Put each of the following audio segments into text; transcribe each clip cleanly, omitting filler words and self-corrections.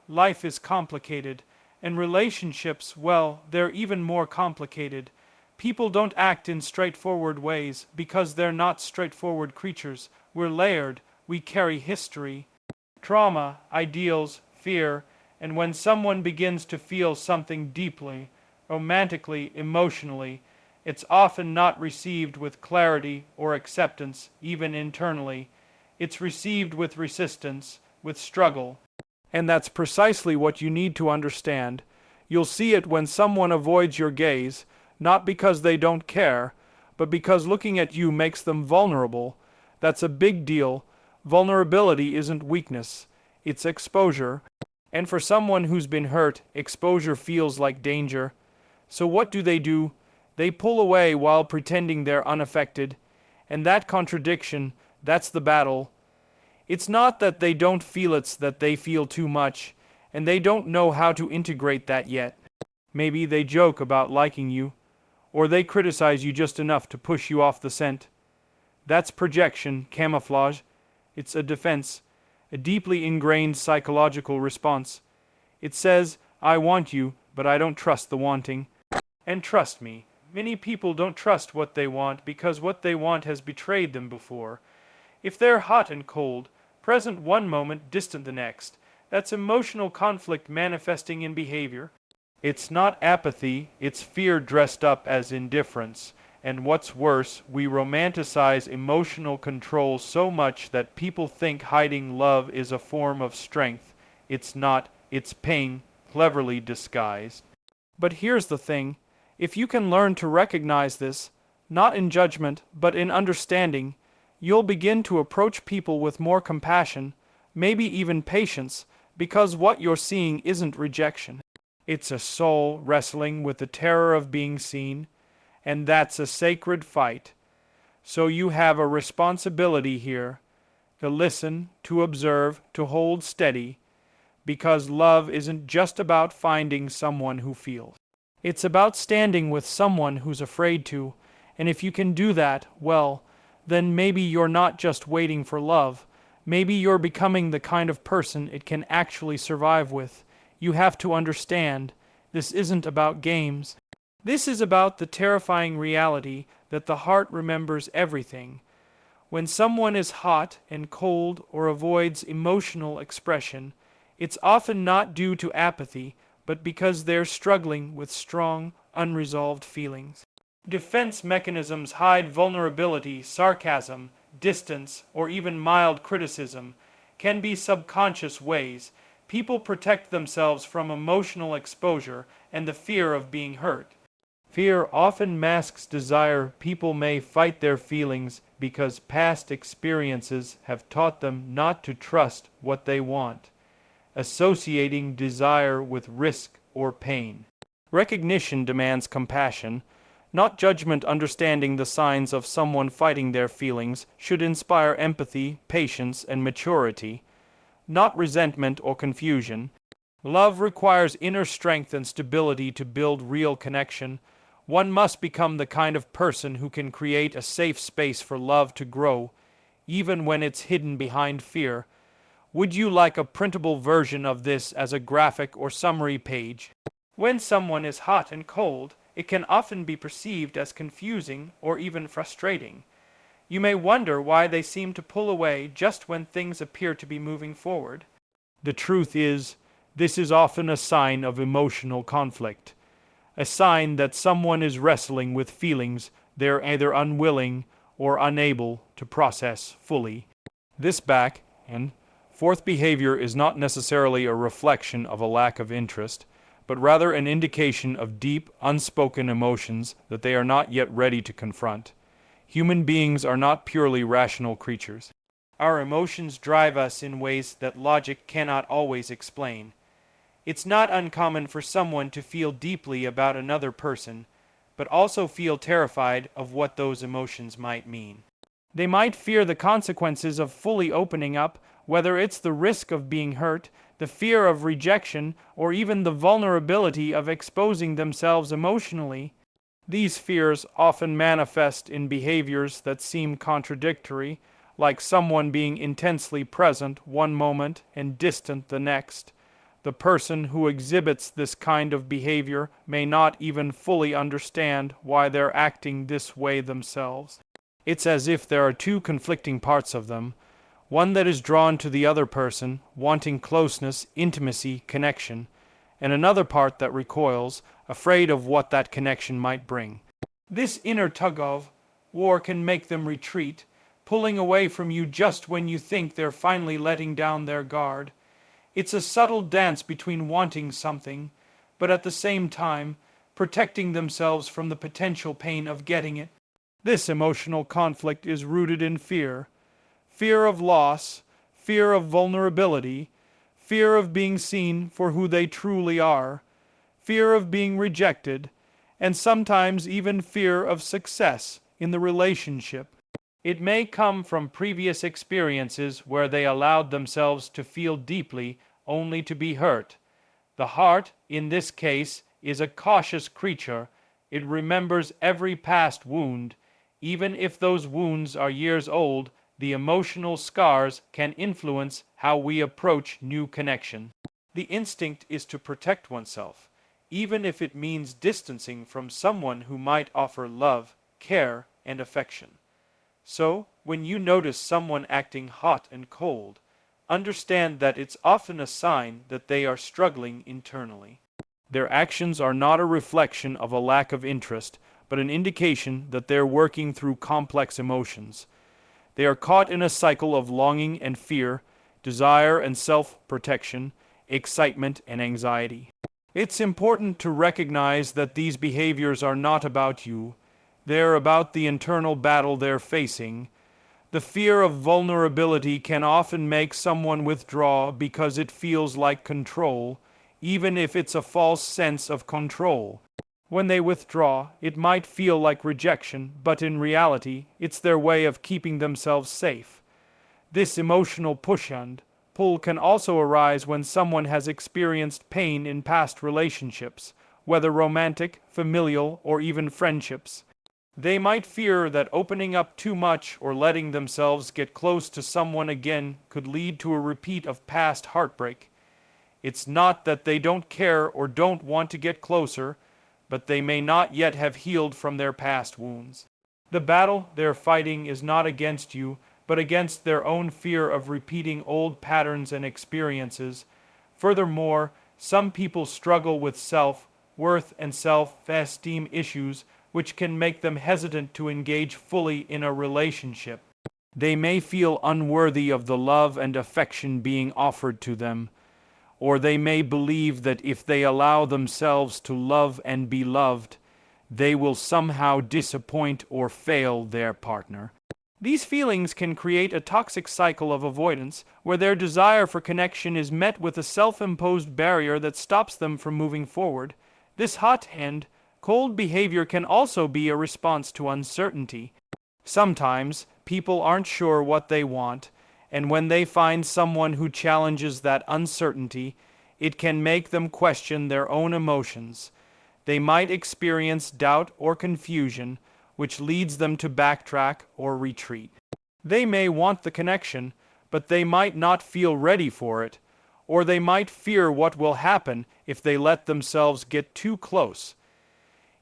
Life is complicated, and relationships, well, they're even more complicated. People don't act in straightforward ways because they're not straightforward creatures. We're layered, we carry history, trauma, ideals, fear, and when someone begins to feel something deeply, romantically, emotionally, it's often not received with clarity or acceptance, even internally. It's received with resistance, with struggle. And that's precisely what you need to understand. You'll see it when someone avoids your gaze, not because they don't care, but because looking at you makes them vulnerable. That's a big deal. Vulnerability isn't weakness, it's exposure. And for someone who's been hurt, exposure feels like danger. So what do? They pull away while pretending they're unaffected. And that contradiction, that's the battle. It's not that they don't feel, it's that they feel too much, and they don't know how to integrate that yet. Maybe they joke about liking you, or they criticize you just enough to push you off the scent. That's projection, camouflage. It's a defense, a deeply ingrained psychological response. It says, I want you, but I don't trust the wanting. And trust me, many people don't trust what they want because what they want has betrayed them before. If they're hot and cold, present one moment, distant the next, that's emotional conflict manifesting in behavior. It's not apathy, it's fear dressed up as indifference. And what's worse, we romanticize emotional control so much that people think hiding love is a form of strength. It's not, it's pain, cleverly disguised. But here's the thing, if you can learn to recognize this, not in judgment, but in understanding, you'll begin to approach people with more compassion, maybe even patience, because what you're seeing isn't rejection. It's a soul wrestling with the terror of being seen, and that's a sacred fight. So you have a responsibility here, to listen, to observe, to hold steady, because love isn't just about finding someone who feels. It's about standing with someone who's afraid to, and if you can do that, well, then maybe you're not just waiting for love. Maybe you're becoming the kind of person it can actually survive with. You have to understand, this isn't about games. This is about the terrifying reality that the heart remembers everything. When someone is hot and cold or avoids emotional expression, it's often not due to apathy, but because they're struggling with strong, unresolved feelings. Defense mechanisms hide vulnerability, sarcasm, distance, or even mild criticism can be subconscious ways. People protect themselves from emotional exposure and the fear of being hurt. Fear often masks desire. People may fight their feelings because past experiences have taught them not to trust what they want, associating desire with risk or pain. Recognition demands compassion, not judgment. Understanding the signs of someone fighting their feelings should inspire empathy, patience, and maturity, not resentment or confusion. Love requires inner strength and stability to build real connection. One must become the kind of person who can create a safe space for love to grow, even when it's hidden behind fear. Would you like a printable version of this as a graphic or summary page? When someone is hot and cold, it can often be perceived as confusing or even frustrating. You may wonder why they seem to pull away just when things appear to be moving forward. The truth is, this is often a sign of emotional conflict, a sign that someone is wrestling with feelings they're either unwilling or unable to process fully. This back and forth behavior is not necessarily a reflection of a lack of interest, but rather an indication of deep, unspoken emotions that they are not yet ready to confront. Human beings are not purely rational creatures. Our emotions drive us in ways that logic cannot always explain. It's not uncommon for someone to feel deeply about another person, but also feel terrified of what those emotions might mean. They might fear the consequences of fully opening up, whether it's the risk of being hurt, the fear of rejection, or even the vulnerability of exposing themselves emotionally. These fears often manifest in behaviors that seem contradictory, like someone being intensely present one moment and distant the next. The person who exhibits this kind of behavior may not even fully understand why they're acting this way themselves. It's as if there are two conflicting parts of them, one that is drawn to the other person, wanting closeness, intimacy, connection, and another part that recoils, afraid of what that connection might bring. This inner tug-of-war can make them retreat, pulling away from you just when you think they're finally letting down their guard. It's a subtle dance between wanting something, but at the same time, protecting themselves from the potential pain of getting it. This emotional conflict is rooted in fear. Fear of loss, fear of vulnerability, fear of being seen for who they truly are, fear of being rejected, and sometimes even fear of success in the relationship. It may come from previous experiences where they allowed themselves to feel deeply only to be hurt. The heart, in this case, is a cautious creature. It remembers every past wound. Even if those wounds are years old, the emotional scars can influence how we approach new connection. The instinct is to protect oneself, even if it means distancing from someone who might offer love, care, and affection. So, when you notice someone acting hot and cold, understand that it's often a sign that they are struggling internally. Their actions are not a reflection of a lack of interest, but an indication that they're working through complex emotions. They are caught in a cycle of longing and fear, desire and self-protection, excitement and anxiety. It's important to recognize that these behaviors are not about you. They're about the internal battle they're facing. The fear of vulnerability can often make someone withdraw because it feels like control, even if it's a false sense of control. When they withdraw, it might feel like rejection, but in reality, it's their way of keeping themselves safe. This emotional push and pull can also arise when someone has experienced pain in past relationships, whether romantic, familial, or even friendships. They might fear that opening up too much or letting themselves get close to someone again could lead to a repeat of past heartbreak. It's not that they don't care or don't want to get closer, but they may not yet have healed from their past wounds. The battle they're fighting is not against you, but against their own fear of repeating old patterns and experiences. Furthermore, some people struggle with self-worth and self-esteem issues, which can make them hesitant to engage fully in a relationship. They may feel unworthy of the love and affection being offered to them, or they may believe that if they allow themselves to love and be loved, they will somehow disappoint or fail their partner. These feelings can create a toxic cycle of avoidance, where their desire for connection is met with a self-imposed barrier that stops them from moving forward. This hot and cold behavior can also be a response to uncertainty. Sometimes, people aren't sure what they want, and when they find someone who challenges that uncertainty, it can make them question their own emotions. They might experience doubt or confusion, which leads them to backtrack or retreat. They may want the connection, but they might not feel ready for it, or they might fear what will happen if they let themselves get too close.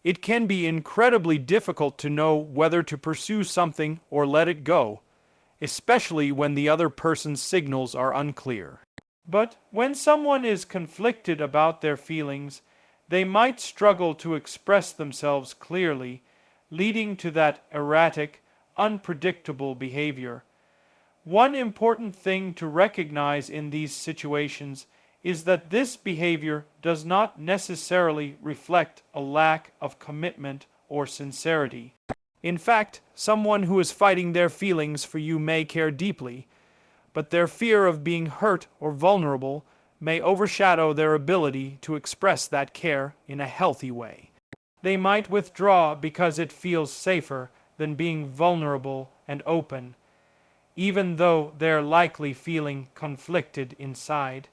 It can be incredibly difficult to know whether to pursue something or let it go, especially when the other person's signals are unclear. But when someone is conflicted about their feelings, they might struggle to express themselves clearly, leading to that erratic, unpredictable behavior. One important thing to recognize in these situations is that this behavior does not necessarily reflect a lack of commitment or sincerity. In fact, someone who is fighting their feelings for you may care deeply, but their fear of being hurt or vulnerable may overshadow their ability to express that care in a healthy way. They might withdraw because it feels safer than being vulnerable and open, even though they're likely feeling conflicted inside.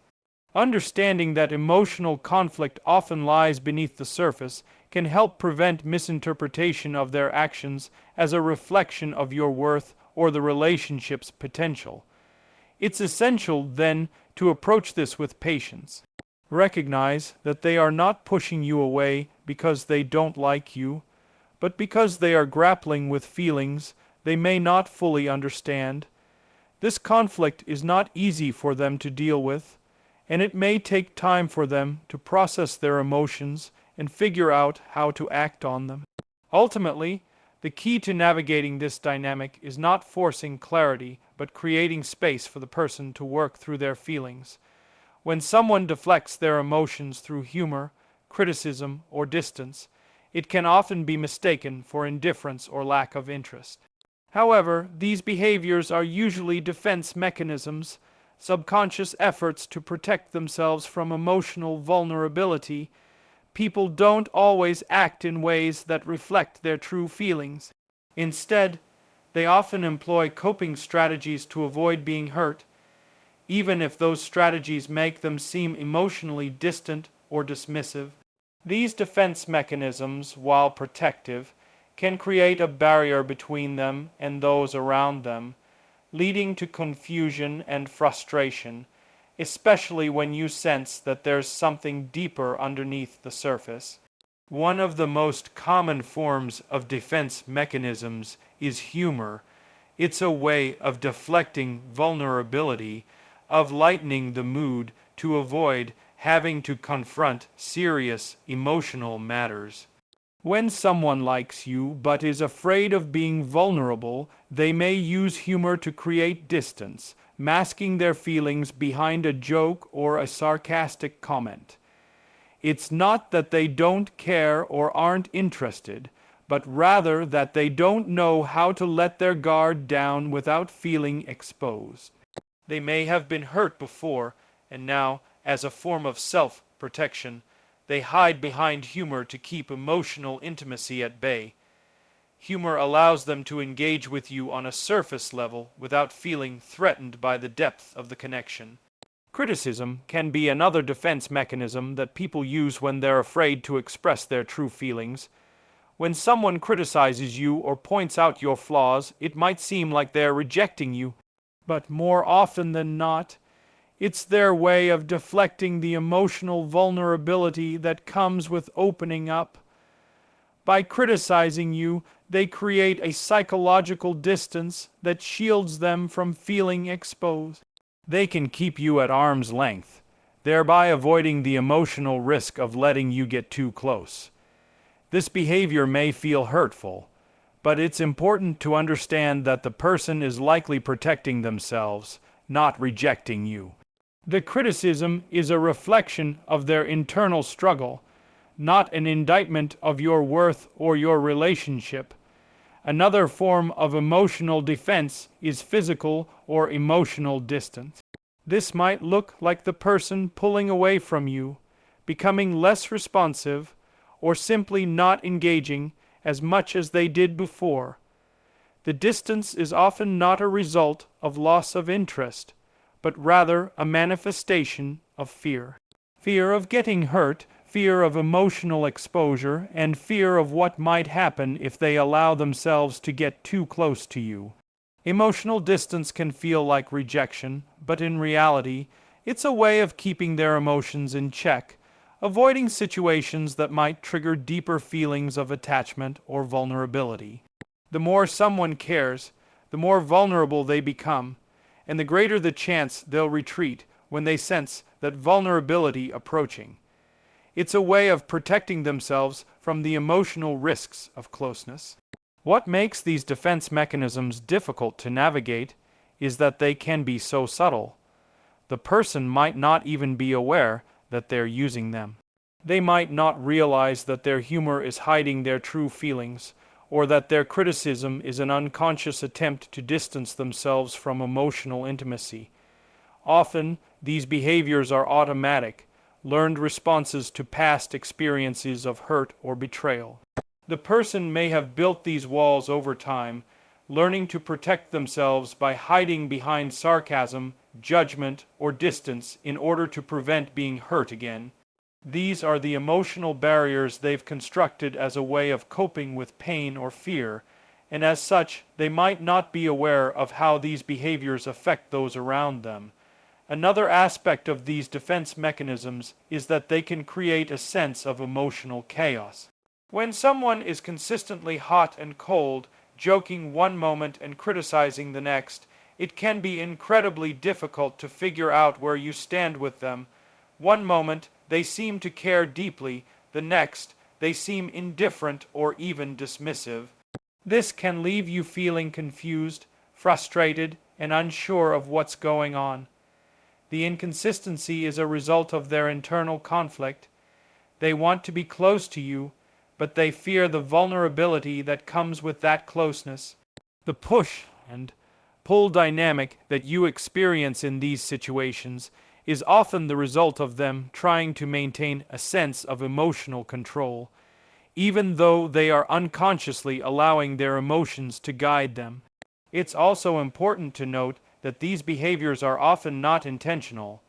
Understanding that emotional conflict often lies beneath the surface can help prevent misinterpretation of their actions as a reflection of your worth or the relationship's potential. It's essential, then, to approach this with patience. Recognize that they are not pushing you away because they don't like you, but because they are grappling with feelings they may not fully understand. This conflict is not easy for them to deal with, and it may take time for them to process their emotions and figure out how to act on them. Ultimately, the key to navigating this dynamic is not forcing clarity, but creating space for the person to work through their feelings. When someone deflects their emotions through humor, criticism, or distance, it can often be mistaken for indifference or lack of interest. However, these behaviors are usually defense mechanisms, subconscious efforts to protect themselves from emotional vulnerability. People don't always act in ways that reflect their true feelings. Instead, they often employ coping strategies to avoid being hurt, even if those strategies make them seem emotionally distant or dismissive. These defense mechanisms, while protective, can create a barrier between them and those around them, leading to confusion and frustration, especially when you sense that there's something deeper underneath the surface. One of the most common forms of defense mechanisms is humor. It's a way of deflecting vulnerability, of lightening the mood to avoid having to confront serious emotional matters. When someone likes you but is afraid of being vulnerable, they may use humor to create distance, masking their feelings behind a joke or a sarcastic comment. It's not that they don't care or aren't interested, but rather that they don't know how to let their guard down without feeling exposed. They may have been hurt before, and now, as a form of self-protection, they hide behind humor to keep emotional intimacy at bay. Humor allows them to engage with you on a surface level without feeling threatened by the depth of the connection. Criticism can be another defense mechanism that people use when they're afraid to express their true feelings. When someone criticizes you or points out your flaws, it might seem like they're rejecting you, but more often than not, it's their way of deflecting the emotional vulnerability that comes with opening up. By criticizing you, they create a psychological distance that shields them from feeling exposed. They can keep you at arm's length, thereby avoiding the emotional risk of letting you get too close. This behavior may feel hurtful, but it's important to understand that the person is likely protecting themselves, not rejecting you. The criticism is a reflection of their internal struggle, not an indictment of your worth or your relationship. Another form of emotional defense is physical or emotional distance. This might look like the person pulling away from you, becoming less responsive, or simply not engaging as much as they did before. The distance is often not a result of loss of interest, but rather a manifestation of fear. Fear of getting hurt, fear of emotional exposure, and fear of what might happen if they allow themselves to get too close to you. Emotional distance can feel like rejection, but in reality, it's a way of keeping their emotions in check, avoiding situations that might trigger deeper feelings of attachment or vulnerability. The more someone cares, the more vulnerable they become, and the greater the chance they'll retreat when they sense that vulnerability approaching. It's a way of protecting themselves from the emotional risks of closeness. What makes these defense mechanisms difficult to navigate is that they can be so subtle. The person might not even be aware that they're using them. They might not realize that their humor is hiding their true feelings, or that their criticism is an unconscious attempt to distance themselves from emotional intimacy. Often, these behaviors are automatic, learned responses to past experiences of hurt or betrayal. The person may have built these walls over time, learning to protect themselves by hiding behind sarcasm, judgment, or distance in order to prevent being hurt again. These are the emotional barriers they've constructed as a way of coping with pain or fear, and as such, they might not be aware of how these behaviors affect those around them. Another aspect of these defense mechanisms is that they can create a sense of emotional chaos. When someone is consistently hot and cold, joking one moment and criticizing the next, it can be incredibly difficult to figure out where you stand with them. One moment, they seem to care deeply, the next, they seem indifferent or even dismissive. This can leave you feeling confused, frustrated, and unsure of what's going on. The inconsistency is a result of their internal conflict. They want to be close to you, but they fear the vulnerability that comes with that closeness. The push and pull dynamic that you experience in these situations is often the result of them trying to maintain a sense of emotional control, even though they are unconsciously allowing their emotions to guide them. It's also important to note that these behaviors are often not intentional.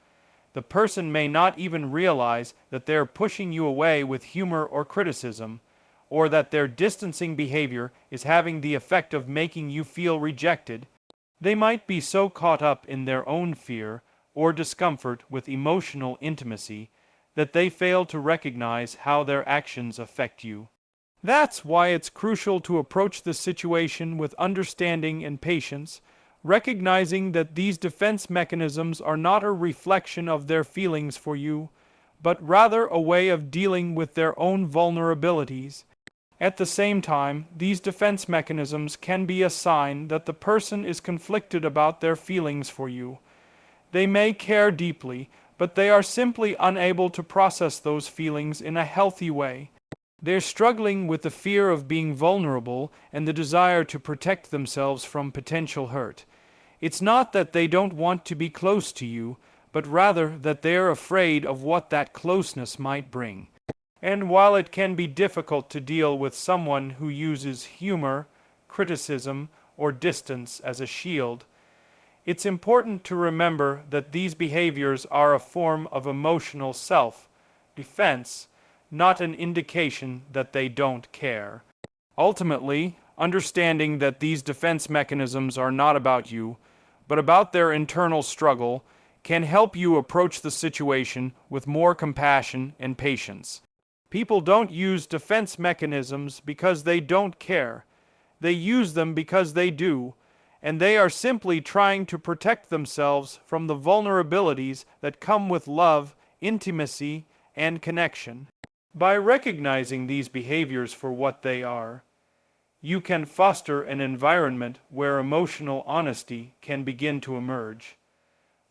The person may not even realize that they're pushing you away with humor or criticism, or that their distancing behavior is having the effect of making you feel rejected. They might be so caught up in their own fear or discomfort with emotional intimacy that they fail to recognize how their actions affect you. That's why it's crucial to approach the situation with understanding and patience, recognizing that these defense mechanisms are not a reflection of their feelings for you, but rather a way of dealing with their own vulnerabilities. At the same time, these defense mechanisms can be a sign that the person is conflicted about their feelings for you. They may care deeply, but they are simply unable to process those feelings in a healthy way. They're struggling with the fear of being vulnerable and the desire to protect themselves from potential hurt. It's not that they don't want to be close to you, but rather that they're afraid of what that closeness might bring. And while it can be difficult to deal with someone who uses humor, criticism, or distance as a shield, it's important to remember that these behaviors are a form of emotional self-defense, not an indication that they don't care. Ultimately, understanding that these defense mechanisms are not about you, but about their internal struggle, can help you approach the situation with more compassion and patience. People don't use defense mechanisms because they don't care. They use them because they do, and they are simply trying to protect themselves from the vulnerabilities that come with love, intimacy, and connection. By recognizing these behaviors for what they are, you can foster an environment where emotional honesty can begin to emerge,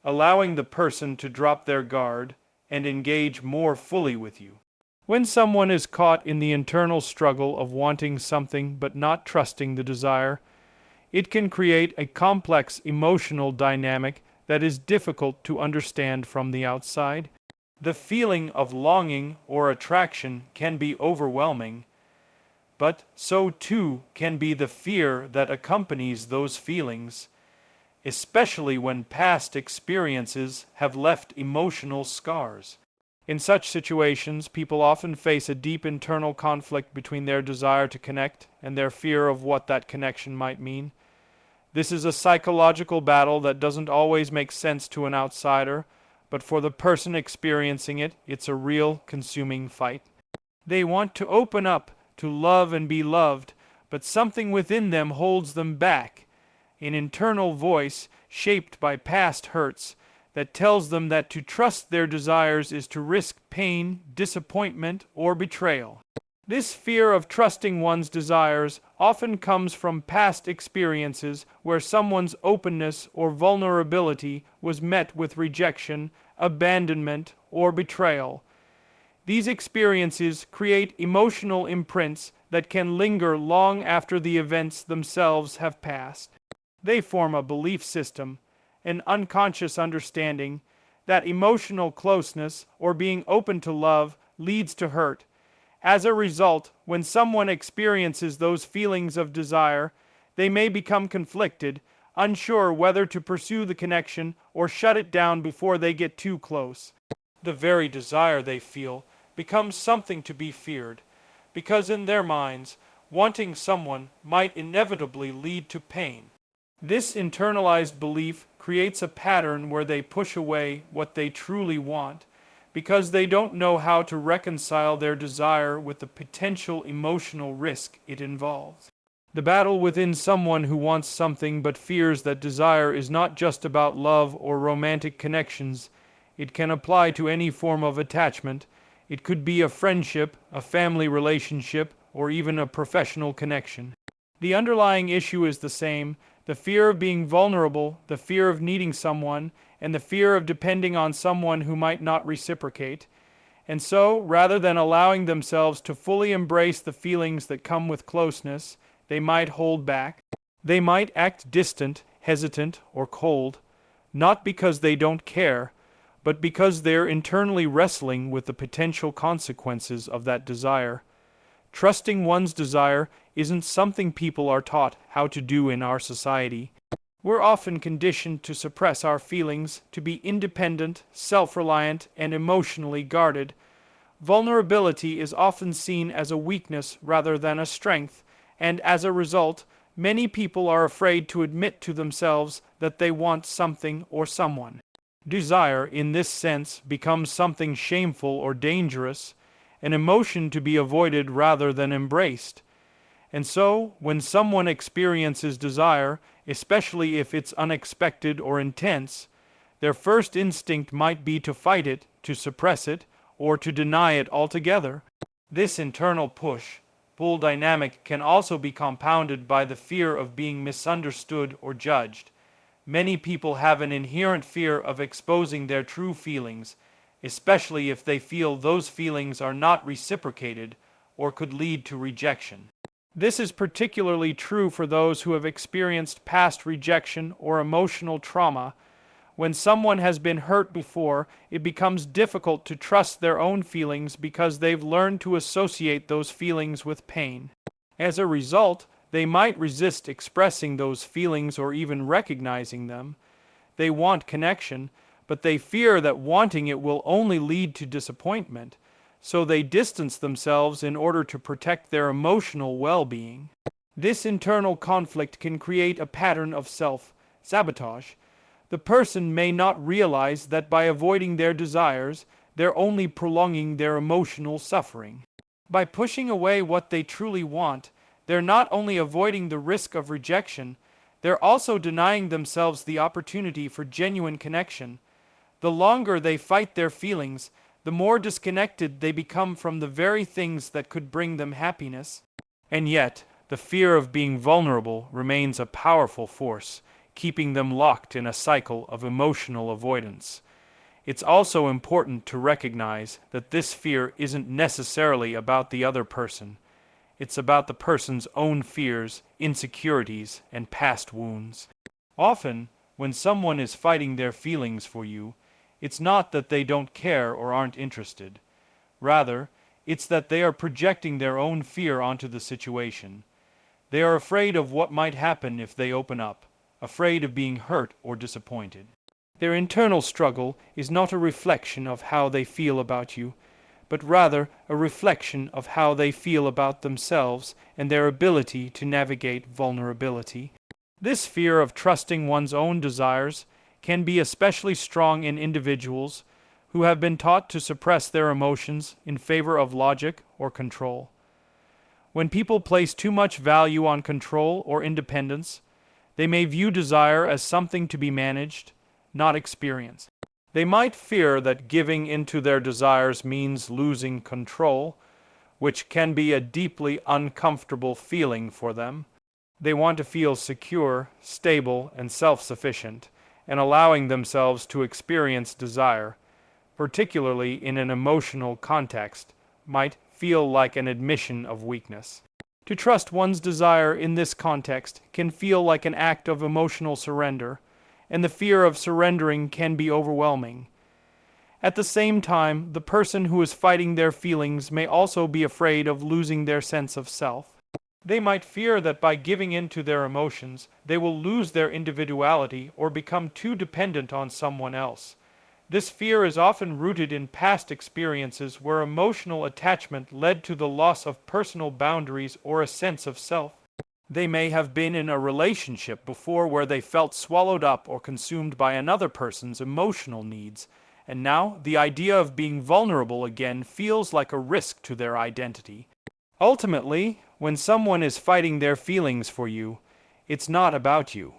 allowing the person to drop their guard and engage more fully with you. When someone is caught in the internal struggle of wanting something but not trusting the desire, it can create a complex emotional dynamic that is difficult to understand from the outside. The feeling of longing or attraction can be overwhelming, but so too can be the fear that accompanies those feelings, especially when past experiences have left emotional scars. In such situations, people often face a deep internal conflict between their desire to connect and their fear of what that connection might mean. This is a psychological battle that doesn't always make sense to an outsider, but for the person experiencing it, it's a real, consuming fight. They want to open up, to love and be loved, but something within them holds them back, an internal voice shaped by past hurts that tells them that to trust their desires is to risk pain, disappointment, or betrayal. This fear of trusting one's desires often comes from past experiences where someone's openness or vulnerability was met with rejection, abandonment, or betrayal. These experiences create emotional imprints that can linger long after the events themselves have passed. They form a belief system, an unconscious understanding that emotional closeness or being open to love leads to hurt. As a result, when someone experiences those feelings of desire, they may become conflicted, unsure whether to pursue the connection or shut it down before they get too close. The very desire they feel becomes something to be feared, because in their minds, wanting someone might inevitably lead to pain. This internalized belief creates a pattern where they push away what they truly want because they don't know how to reconcile their desire with the potential emotional risk it involves. The battle within someone who wants something but fears that desire is not just about love or romantic connections. It can apply to any form of attachment. It could be a friendship, a family relationship, or even a professional connection. The underlying issue is the same: the fear of being vulnerable, the fear of needing someone, and the fear of depending on someone who might not reciprocate. And so, rather than allowing themselves to fully embrace the feelings that come with closeness, they might hold back. They might act distant, hesitant, or cold, not because they don't care, but because they're internally wrestling with the potential consequences of that desire. Trusting one's desire isn't something people are taught how to do in our society. We're often conditioned to suppress our feelings, to be independent, self-reliant, and emotionally guarded. Vulnerability is often seen as a weakness rather than a strength, and as a result, many people are afraid to admit to themselves that they want something or someone. Desire, in this sense, becomes something shameful or dangerous, an emotion to be avoided rather than embraced. And so, when someone experiences desire, especially if it's unexpected or intense, their first instinct might be to fight it, to suppress it, or to deny it altogether. This internal push-pull dynamic can also be compounded by the fear of being misunderstood or judged. Many people have an inherent fear of exposing their true feelings, especially if they feel those feelings are not reciprocated or could lead to rejection. This is particularly true for those who have experienced past rejection or emotional trauma. When someone has been hurt before, it becomes difficult to trust their own feelings because they've learned to associate those feelings with pain. As a result, they might resist expressing those feelings or even recognizing them. They want connection, but they fear that wanting it will only lead to disappointment, so they distance themselves in order to protect their emotional well-being. This internal conflict can create a pattern of self-sabotage. The person may not realize that by avoiding their desires, they're only prolonging their emotional suffering. By pushing away what they truly want, they're not only avoiding the risk of rejection, they're also denying themselves the opportunity for genuine connection. The longer they fight their feelings, the more disconnected they become from the very things that could bring them happiness. And yet, the fear of being vulnerable remains a powerful force, keeping them locked in a cycle of emotional avoidance. It's also important to recognize that this fear isn't necessarily about the other person. It's about the person's own fears, insecurities, and past wounds. Often, when someone is fighting their feelings for you, it's not that they don't care or aren't interested. Rather, it's that they are projecting their own fear onto the situation. They are afraid of what might happen if they open up, afraid of being hurt or disappointed. Their internal struggle is not a reflection of how they feel about you, but rather a reflection of how they feel about themselves and their ability to navigate vulnerability. This fear of trusting one's own desires can be especially strong in individuals who have been taught to suppress their emotions in favor of logic or control. When people place too much value on control or independence, they may view desire as something to be managed, not experienced. They might fear that giving into their desires means losing control, which can be a deeply uncomfortable feeling for them. They want to feel secure, stable, and self-sufficient, and allowing themselves to experience desire, particularly in an emotional context, might feel like an admission of weakness. To trust one's desire in this context can feel like an act of emotional surrender, and the fear of surrendering can be overwhelming. At the same time, the person who is fighting their feelings may also be afraid of losing their sense of self. They might fear that by giving in to their emotions, they will lose their individuality or become too dependent on someone else. This fear is often rooted in past experiences where emotional attachment led to the loss of personal boundaries or a sense of self. They may have been in a relationship before where they felt swallowed up or consumed by another person's emotional needs, and now the idea of being vulnerable again feels like a risk to their identity. Ultimately, when someone is fighting their feelings for you, it's not about you.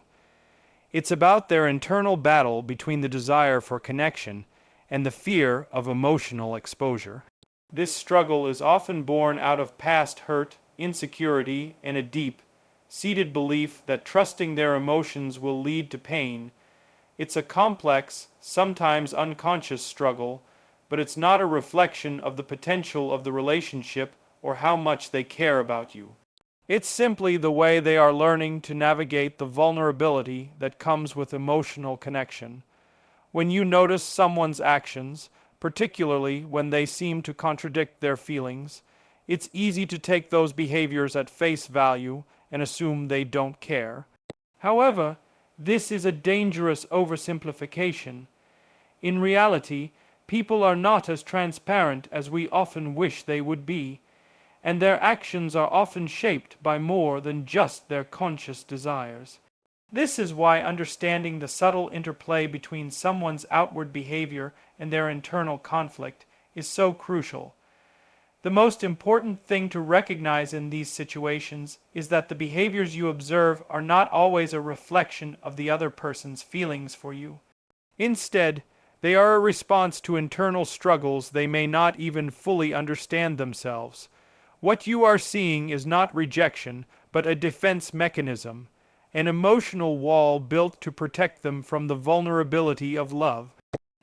It's about their internal battle between the desire for connection and the fear of emotional exposure. This struggle is often born out of past hurt, insecurity, and a deep, seated belief that trusting their emotions will lead to pain. It's a complex, sometimes unconscious struggle, but it's not a reflection of the potential of the relationship or how much they care about you. It's simply the way they are learning to navigate the vulnerability that comes with emotional connection. When you notice someone's actions, particularly when they seem to contradict their feelings, it's easy to take those behaviors at face value and assume they don't care. However, this is a dangerous oversimplification. In reality, people are not as transparent as we often wish they would be, and their actions are often shaped by more than just their conscious desires. This is why understanding the subtle interplay between someone's outward behavior and their internal conflict is so crucial. The most important thing to recognize in these situations is that the behaviors you observe are not always a reflection of the other person's feelings for you. Instead, they are a response to internal struggles they may not even fully understand themselves. What you are seeing is not rejection, but a defense mechanism, an emotional wall built to protect them from the vulnerability of love.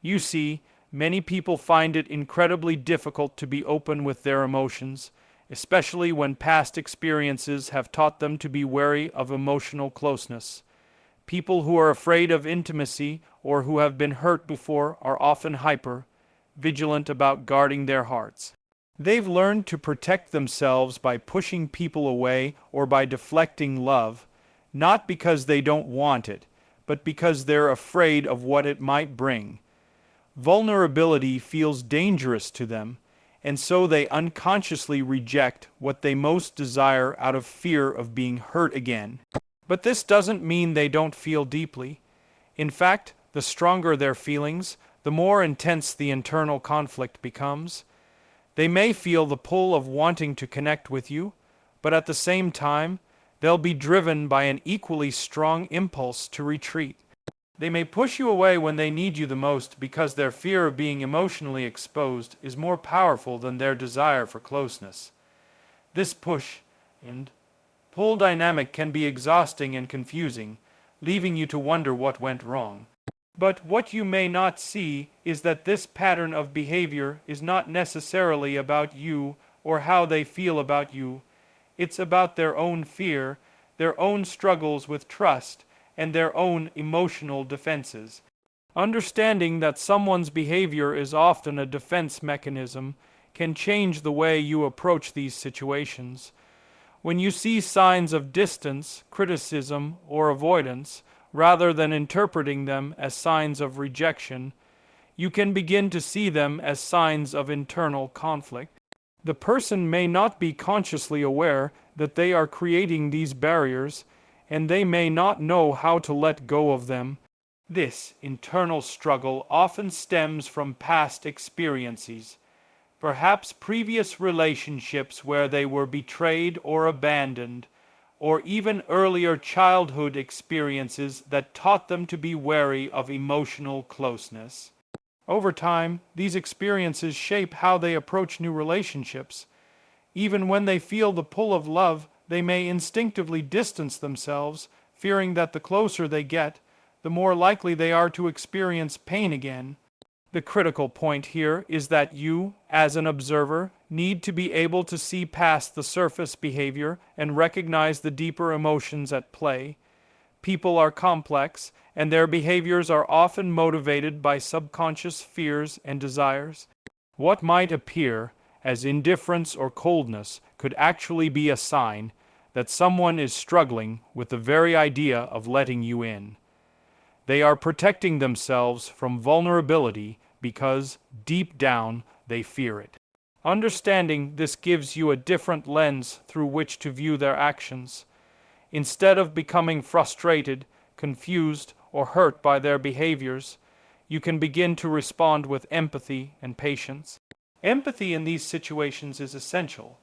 You see, many people find it incredibly difficult to be open with their emotions, especially when past experiences have taught them to be wary of emotional closeness. People who are afraid of intimacy or who have been hurt before are often vigilant about guarding their hearts. They've learned to protect themselves by pushing people away or by deflecting love, not because they don't want it, but because they're afraid of what it might bring. Vulnerability feels dangerous to them, and so they unconsciously reject what they most desire out of fear of being hurt again. But this doesn't mean they don't feel deeply. In fact, the stronger their feelings, the more intense the internal conflict becomes. They may feel the pull of wanting to connect with you, but at the same time, they'll be driven by an equally strong impulse to retreat. They may push you away when they need you the most because their fear of being emotionally exposed is more powerful than their desire for closeness. This push and pull dynamic can be exhausting and confusing, leaving you to wonder what went wrong. But what you may not see is that this pattern of behavior is not necessarily about you or how they feel about you. It's about their own fear, their own struggles with trust, and their own emotional defenses. Understanding that someone's behavior is often a defense mechanism can change the way you approach these situations. When you see signs of distance, criticism, or avoidance, rather than interpreting them as signs of rejection, you can begin to see them as signs of internal conflict. The person may not be consciously aware that they are creating these barriers, and they may not know how to let go of them. This internal struggle often stems from past experiences, perhaps previous relationships where they were betrayed or abandoned, or even earlier childhood experiences that taught them to be wary of emotional closeness. Over time, these experiences shape how they approach new relationships. Even when they feel the pull of love, they may instinctively distance themselves, fearing that the closer they get, the more likely they are to experience pain again. The critical point here is that you, as an observer, need to be able to see past the surface behavior and recognize the deeper emotions at play. People are complex, and their behaviors are often motivated by subconscious fears and desires. What might appear as indifference or coldness could actually be a sign that someone is struggling with the very idea of letting you in. They are protecting themselves from vulnerability because, deep down, they fear it. Understanding this gives you a different lens through which to view their actions. Instead of becoming frustrated, confused, or hurt by their behaviors, you can begin to respond with empathy and patience. Empathy in these situations is essential.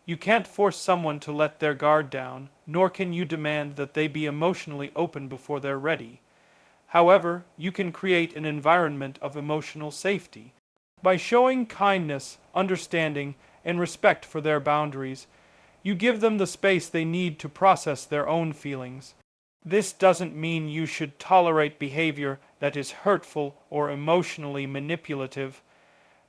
You can't force someone to let their guard down, nor can you demand that they be emotionally open before they're ready. However, you can create an environment of emotional safety. By showing kindness, understanding, and respect for their boundaries, you give them the space they need to process their own feelings. This doesn't mean you should tolerate behavior that is hurtful or emotionally manipulative,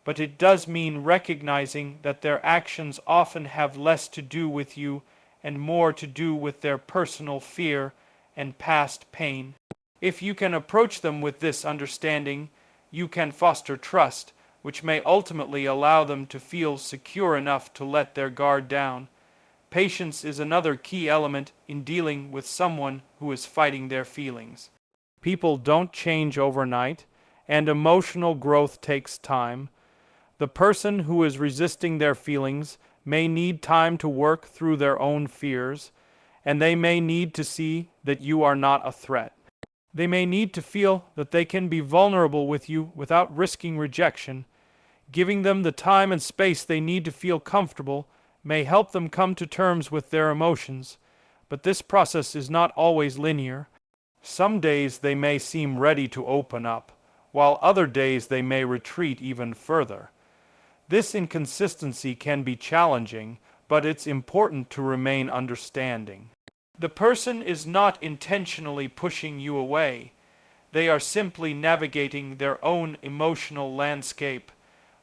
but it does mean recognizing that their actions often have less to do with you and more to do with their personal fear and past pain. If you can approach them with this understanding, you can foster trust, which may ultimately allow them to feel secure enough to let their guard down. Patience is another key element in dealing with someone who is fighting their feelings. People don't change overnight, and emotional growth takes time. The person who is resisting their feelings may need time to work through their own fears, and they may need to see that you are not a threat. They may need to feel that they can be vulnerable with you without risking rejection. Giving them the time and space they need to feel comfortable may help them come to terms with their emotions, but this process is not always linear. Some days they may seem ready to open up, while other days they may retreat even further. This inconsistency can be challenging, but it's important to remain understanding. The person is not intentionally pushing you away. They are simply navigating their own emotional landscape,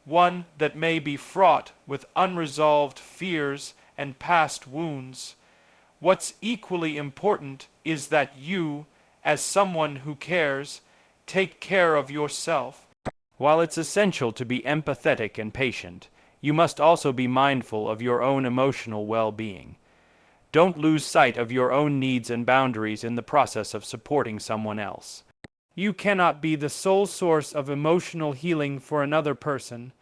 one that may be fraught with unresolved fears and past wounds. What's equally important is that you, as someone who cares, take care of yourself. While it's essential to be empathetic and patient, you must also be mindful of your own emotional well-being. Don't lose sight of your own needs and boundaries in the process of supporting someone else. You cannot be the sole source of emotional healing for another person.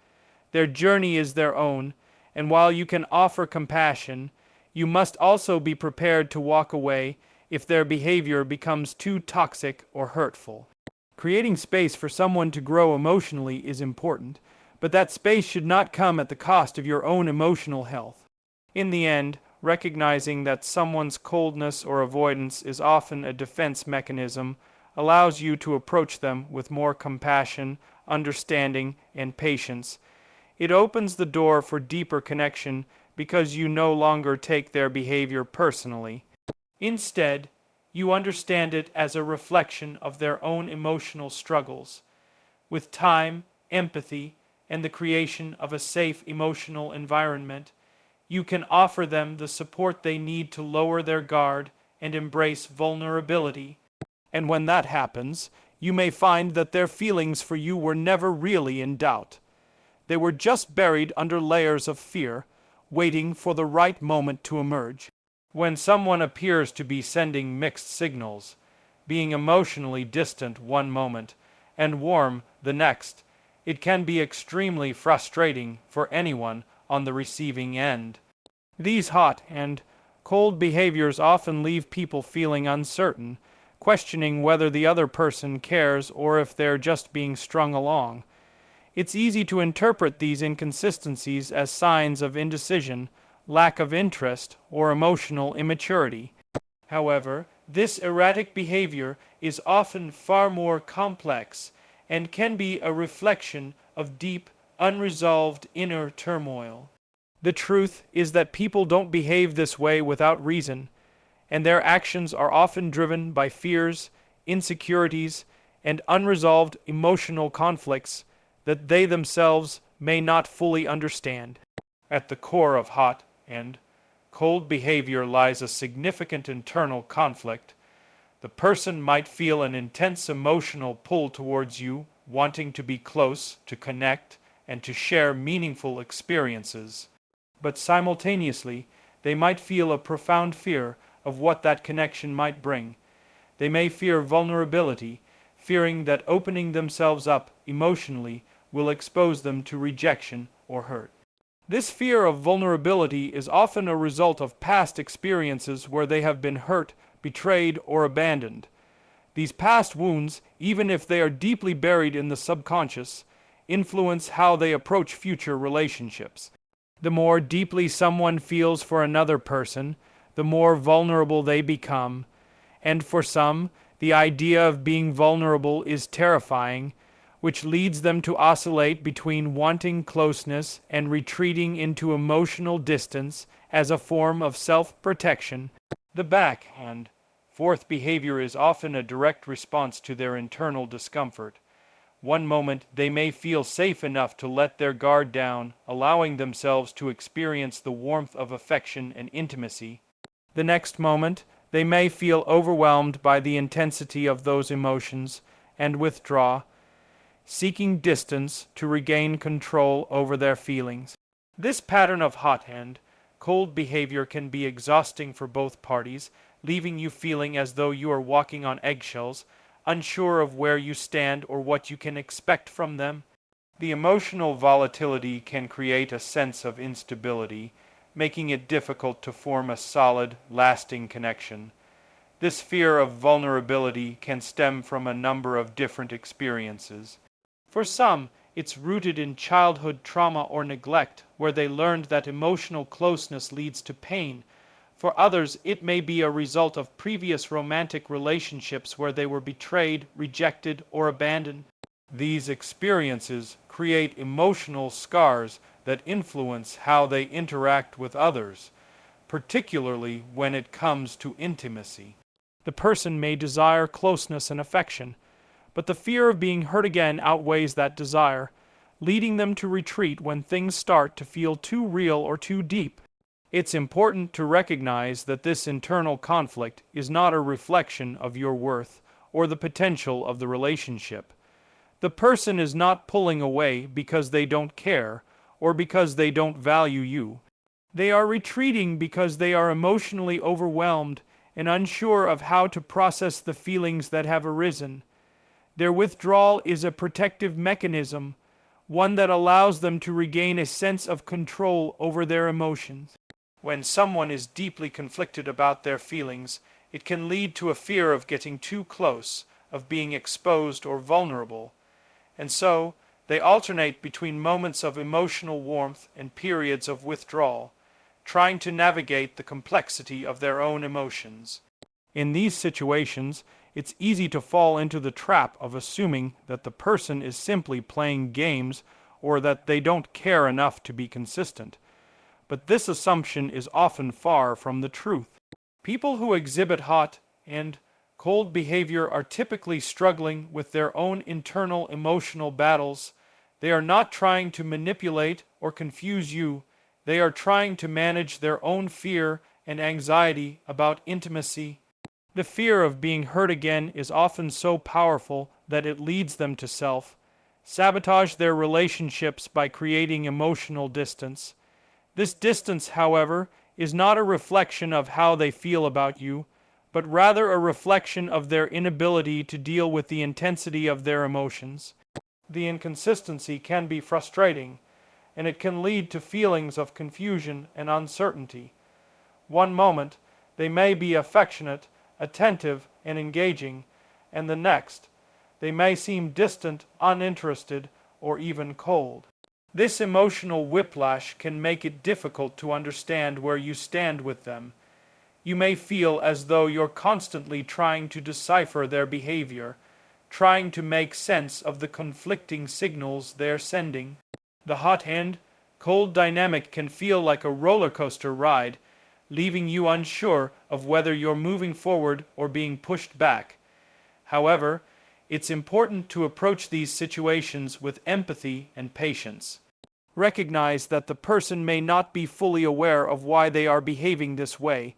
Their journey is their own, and while you can offer compassion, you must also be prepared to walk away if their behavior becomes too toxic or hurtful. Creating space for someone to grow emotionally is important, but that space should not come at the cost of your own emotional health. In the end, recognizing that someone's coldness or avoidance is often a defense mechanism allows you to approach them with more compassion, understanding, and patience. It opens the door for deeper connection because you no longer take their behavior personally. Instead, you understand it as a reflection of their own emotional struggles. With time, empathy, and the creation of a safe emotional environment, you can offer them the support they need to lower their guard and embrace vulnerability. And when that happens, you may find that their feelings for you were never really in doubt. They were just buried under layers of fear, waiting for the right moment to emerge. When someone appears to be sending mixed signals, being emotionally distant one moment and warm the next, it can be extremely frustrating for anyone on the receiving end. These hot and cold behaviors often leave people feeling uncertain, questioning whether the other person cares or if they're just being strung along. It's easy to interpret these inconsistencies as signs of indecision, lack of interest, or emotional immaturity. However, this erratic behavior is often far more complex and can be a reflection of deep, unresolved inner turmoil. The truth is that people don't behave this way without reason, and their actions are often driven by fears, insecurities, and unresolved emotional conflicts that they themselves may not fully understand. At the core of hot and cold behavior lies a significant internal conflict. The person might feel an intense emotional pull towards you, wanting to be close, to connect, and to share meaningful experiences. But simultaneously, they might feel a profound fear of what that connection might bring. They may fear vulnerability, fearing that opening themselves up emotionally will expose them to rejection or hurt. This fear of vulnerability is often a result of past experiences where they have been hurt, betrayed, or abandoned. These past wounds, even if they are deeply buried in the subconscious, influence how they approach future relationships. The more deeply someone feels for another person, the more vulnerable they become, and for some, the idea of being vulnerable is terrifying, which leads them to oscillate between wanting closeness and retreating into emotional distance as a form of self-protection. The backhand, fourth behavior is often a direct response to their internal discomfort. One moment they may feel safe enough to let their guard down, allowing themselves to experience the warmth of affection and intimacy. The next moment, they may feel overwhelmed by the intensity of those emotions and withdraw, seeking distance to regain control over their feelings. This pattern of hot-hand, cold behavior can be exhausting for both parties, leaving you feeling as though you are walking on eggshells, unsure of where you stand or what you can expect from them. The emotional volatility can create a sense of instability, making it difficult to form a solid, lasting connection. This fear of vulnerability can stem from a number of different experiences. For some, it's rooted in childhood trauma or neglect, where they learned that emotional closeness leads to pain. For others, it may be a result of previous romantic relationships where they were betrayed, rejected, or abandoned. These experiences create emotional scars that influence how they interact with others, particularly when it comes to intimacy. The person may desire closeness and affection, but the fear of being hurt again outweighs that desire, leading them to retreat when things start to feel too real or too deep. It's important to recognize that this internal conflict is not a reflection of your worth or the potential of the relationship. The person is not pulling away because they don't care or because they don't value you. They are retreating because they are emotionally overwhelmed and unsure of how to process the feelings that have arisen. Their withdrawal is a protective mechanism, one that allows them to regain a sense of control over their emotions. When someone is deeply conflicted about their feelings, it can lead to a fear of getting too close, of being exposed or vulnerable. And so, they alternate between moments of emotional warmth and periods of withdrawal, trying to navigate the complexity of their own emotions. In these situations, it's easy to fall into the trap of assuming that the person is simply playing games or that they don't care enough to be consistent. But this assumption is often far from the truth. People who exhibit hot and cold behavior are typically struggling with their own internal emotional battles. They are not trying to manipulate or confuse you. They are trying to manage their own fear and anxiety about intimacy. The fear of being hurt again is often so powerful that it leads them to sabotage their relationships by creating emotional distance. This distance, however, is not a reflection of how they feel about you, but rather a reflection of their inability to deal with the intensity of their emotions. The inconsistency can be frustrating, and it can lead to feelings of confusion and uncertainty. One moment, they may be affectionate, attentive, and engaging, and the next, they may seem distant, uninterested, or even cold. This emotional whiplash can make it difficult to understand where you stand with them. You may feel as though you're constantly trying to decipher their behavior, trying to make sense of the conflicting signals they're sending. The hot-hand, cold dynamic can feel like a roller coaster ride, leaving you unsure of whether you're moving forward or being pushed back. However, it's important to approach these situations with empathy and patience. Recognize that the person may not be fully aware of why they are behaving this way.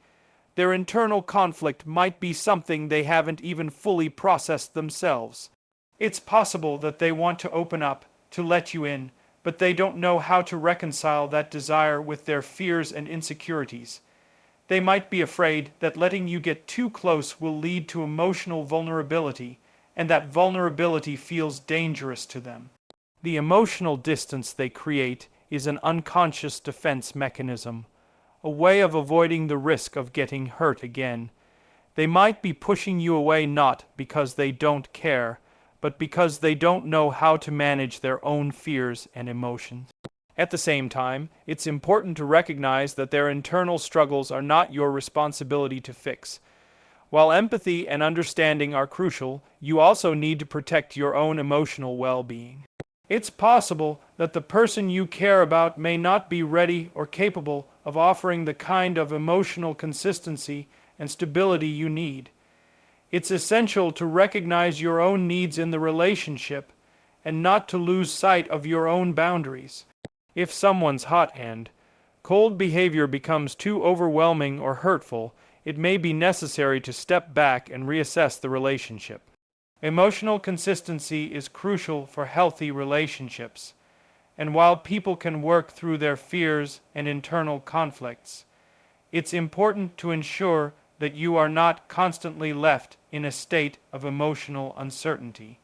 Their internal conflict might be something they haven't even fully processed themselves. It's possible that they want to open up, to let you in, but they don't know how to reconcile that desire with their fears and insecurities. They might be afraid that letting you get too close will lead to emotional vulnerability, and that vulnerability feels dangerous to them. The emotional distance they create is an unconscious defense mechanism, a way of avoiding the risk of getting hurt again. They might be pushing you away not because they don't care, but because they don't know how to manage their own fears and emotions. At the same time, it's important to recognize that their internal struggles are not your responsibility to fix. While empathy and understanding are crucial, you also need to protect your own emotional well-being. It's possible that the person you care about may not be ready or capable of offering the kind of emotional consistency and stability you need. It's essential to recognize your own needs in the relationship and not to lose sight of your own boundaries. If someone's hot and cold behavior becomes too overwhelming or hurtful, it may be necessary to step back and reassess the relationship. Emotional consistency is crucial for healthy relationships, and while people can work through their fears and internal conflicts, it's important to ensure that you are not constantly left in a state of emotional uncertainty.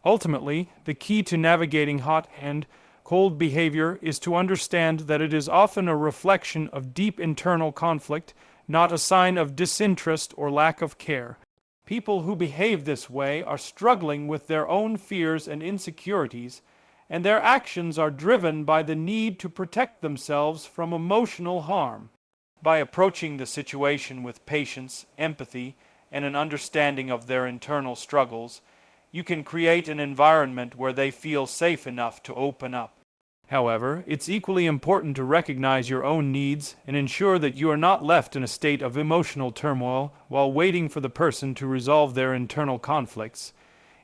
Ultimately, the key to navigating hot and cold behavior is to understand that it is often a reflection of deep internal conflict, not a sign of disinterest or lack of care. People who behave this way are struggling with their own fears and insecurities, and their actions are driven by the need to protect themselves from emotional harm. By approaching the situation with patience, empathy, and an understanding of their internal struggles, you can create an environment where they feel safe enough to open up. However, it's equally important to recognize your own needs and ensure that you are not left in a state of emotional turmoil while waiting for the person to resolve their internal conflicts.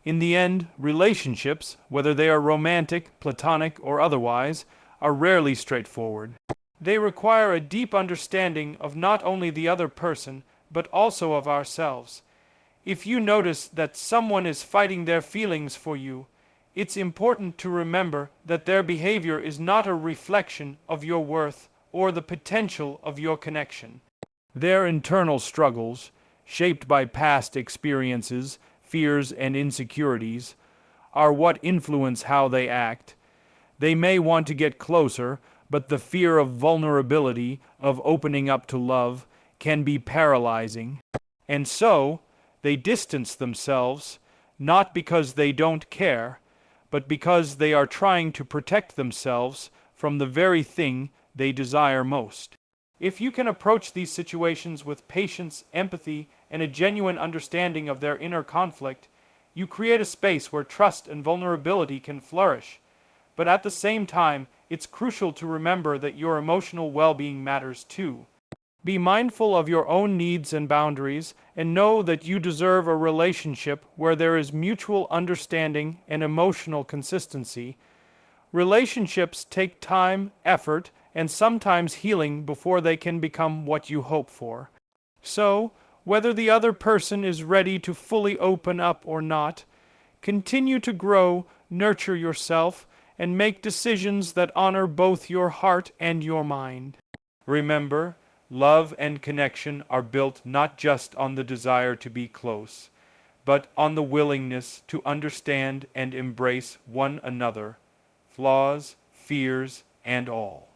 In the end, relationships, whether they are romantic, platonic, or otherwise, are rarely straightforward. They require a deep understanding of not only the other person, but also of ourselves. If you notice that someone is fighting their feelings for you, it's important to remember that their behavior is not a reflection of your worth or the potential of your connection. Their internal struggles, shaped by past experiences, fears, and insecurities, are what influence how they act. They may want to get closer, but the fear of vulnerability, of opening up to love, can be paralyzing. And so, they distance themselves, not because they don't care, but because they are trying to protect themselves from the very thing they desire most. If you can approach these situations with patience, empathy, and a genuine understanding of their inner conflict, you create a space where trust and vulnerability can flourish. But at the same time, it's crucial to remember that your emotional well-being matters too. Be mindful of your own needs and boundaries, and know that you deserve a relationship where there is mutual understanding and emotional consistency. Relationships take time, effort, and sometimes healing before they can become what you hope for. So, whether the other person is ready to fully open up or not, continue to grow, nurture yourself, and make decisions that honor both your heart and your mind. Remember, love and connection are built not just on the desire to be close, but on the willingness to understand and embrace one another, flaws, fears, and all.